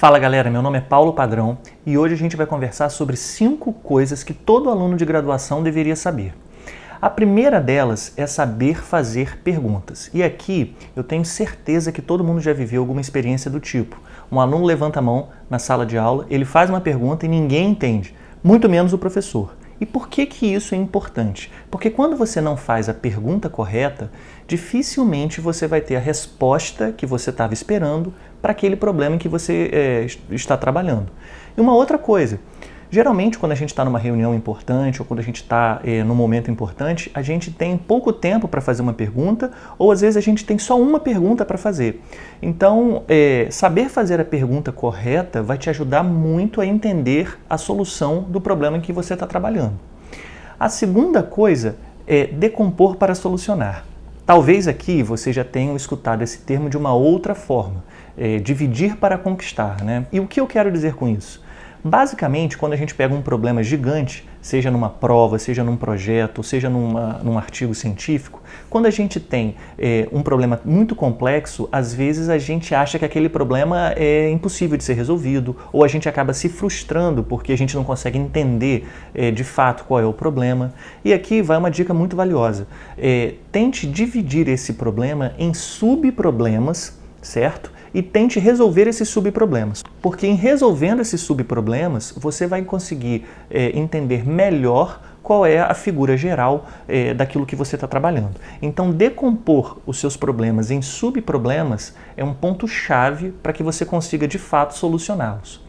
Fala galera, meu nome é Paulo Padrão e hoje a gente vai conversar sobre 5 coisas que todo aluno de graduação deveria saber. A primeira delas é saber fazer perguntas. E aqui eu tenho certeza que todo mundo já viveu alguma experiência do tipo. Um aluno levanta a mão na sala de aula, ele faz uma pergunta e ninguém entende, muito menos o professor. E por que isso é importante? Porque quando você não faz a pergunta correta, dificilmente você vai ter a resposta que você estava esperando para aquele problema em que você está trabalhando. E uma outra coisa, geralmente quando a gente está numa reunião importante ou quando a gente está num momento importante, a gente tem pouco tempo para fazer uma pergunta ou às vezes a gente tem só uma pergunta para fazer. Então, saber fazer a pergunta correta vai te ajudar muito a entender a solução do problema em que você está trabalhando. A segunda coisa é decompor para solucionar. Talvez aqui você já tenha escutado esse termo de uma outra forma, dividir para conquistar, né? E o que eu quero dizer com isso? Basicamente, quando a gente pega um problema gigante, seja numa prova, seja num projeto, seja num artigo científico, quando a gente tem um problema muito complexo, às vezes a gente acha que aquele problema é impossível de ser resolvido, ou a gente acaba se frustrando porque a gente não consegue entender de fato qual é o problema. E aqui vai uma dica muito valiosa. Tente dividir esse problema em subproblemas, certo? E tente resolver esses subproblemas, porque em resolvendo esses subproblemas, você vai conseguir entender melhor qual é a figura geral daquilo que você está trabalhando. Então, decompor os seus problemas em subproblemas é um ponto-chave para que você consiga, de fato, solucioná-los.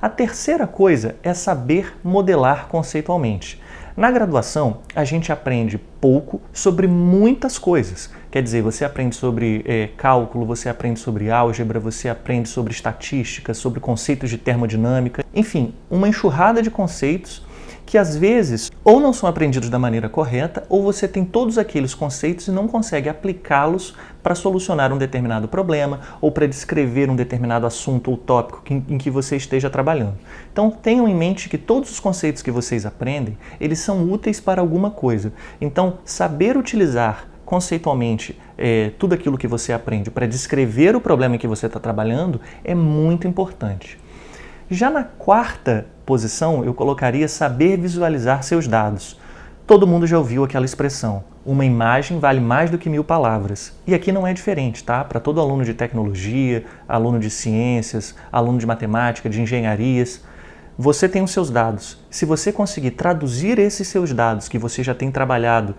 A terceira coisa é saber modelar conceitualmente. Na graduação, a gente aprende pouco sobre muitas coisas. Quer dizer, você aprende sobre cálculo, você aprende sobre álgebra, você aprende sobre estatística, sobre conceitos de termodinâmica, enfim, uma enxurrada de conceitos que às vezes ou não são aprendidos da maneira correta ou você tem todos aqueles conceitos e não consegue aplicá-los para solucionar um determinado problema ou para descrever um determinado assunto ou tópico em que você esteja trabalhando. Então tenham em mente que todos os conceitos que vocês aprendem, eles são úteis para alguma coisa. Então saber utilizar conceitualmente tudo aquilo que você aprende para descrever o problema em que você está trabalhando é muito importante. Já na quarta posição, eu colocaria saber visualizar seus dados. Todo mundo já ouviu aquela expressão, uma imagem vale mais do que 1000 palavras. E aqui não é diferente, tá? Para todo aluno de tecnologia, aluno de ciências, aluno de matemática, de engenharias, você tem os seus dados. Se você conseguir traduzir esses seus dados que você já tem trabalhado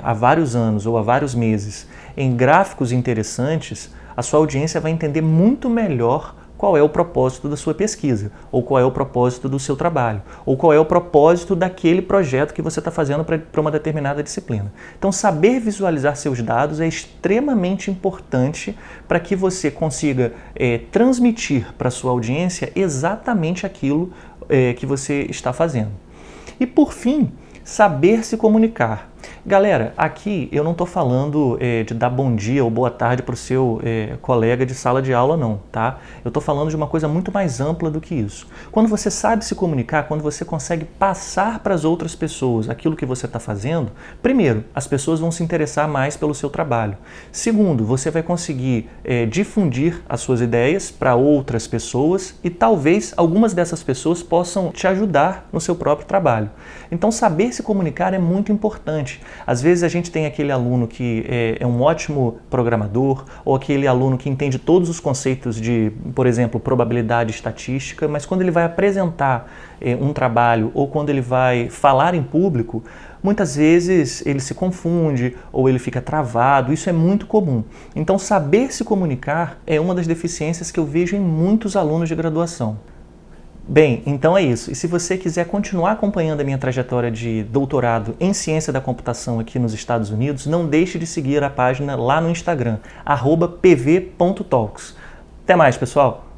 há vários anos ou há vários meses em gráficos interessantes, a sua audiência vai entender muito melhor qual é o propósito da sua pesquisa, ou qual é o propósito do seu trabalho, ou qual é o propósito daquele projeto que você está fazendo para uma determinada disciplina. Então, saber visualizar seus dados é extremamente importante para que você consiga transmitir para a sua audiência exatamente aquilo que você está fazendo. E, por fim, saber se comunicar. Galera, aqui eu não estou falando de dar bom dia ou boa tarde para o seu colega de sala de aula não, tá? Eu estou falando de uma coisa muito mais ampla do que isso. Quando você sabe se comunicar, quando você consegue passar para as outras pessoas aquilo que você está fazendo, primeiro, as pessoas vão se interessar mais pelo seu trabalho. Segundo, você vai conseguir difundir as suas ideias para outras pessoas e talvez algumas dessas pessoas possam te ajudar no seu próprio trabalho. Então, saber se comunicar é muito importante. Às vezes a gente tem aquele aluno que é um ótimo programador ou aquele aluno que entende todos os conceitos de, por exemplo, probabilidade estatística, mas quando ele vai apresentar um trabalho ou quando ele vai falar em público, muitas vezes ele se confunde ou ele fica travado, isso é muito comum. Então saber se comunicar é uma das deficiências que eu vejo em muitos alunos de graduação. Bem, então é isso. E se você quiser continuar acompanhando a minha trajetória de doutorado em ciência da computação aqui nos Estados Unidos, não deixe de seguir a página lá no Instagram, @pv.talks. Até mais, pessoal!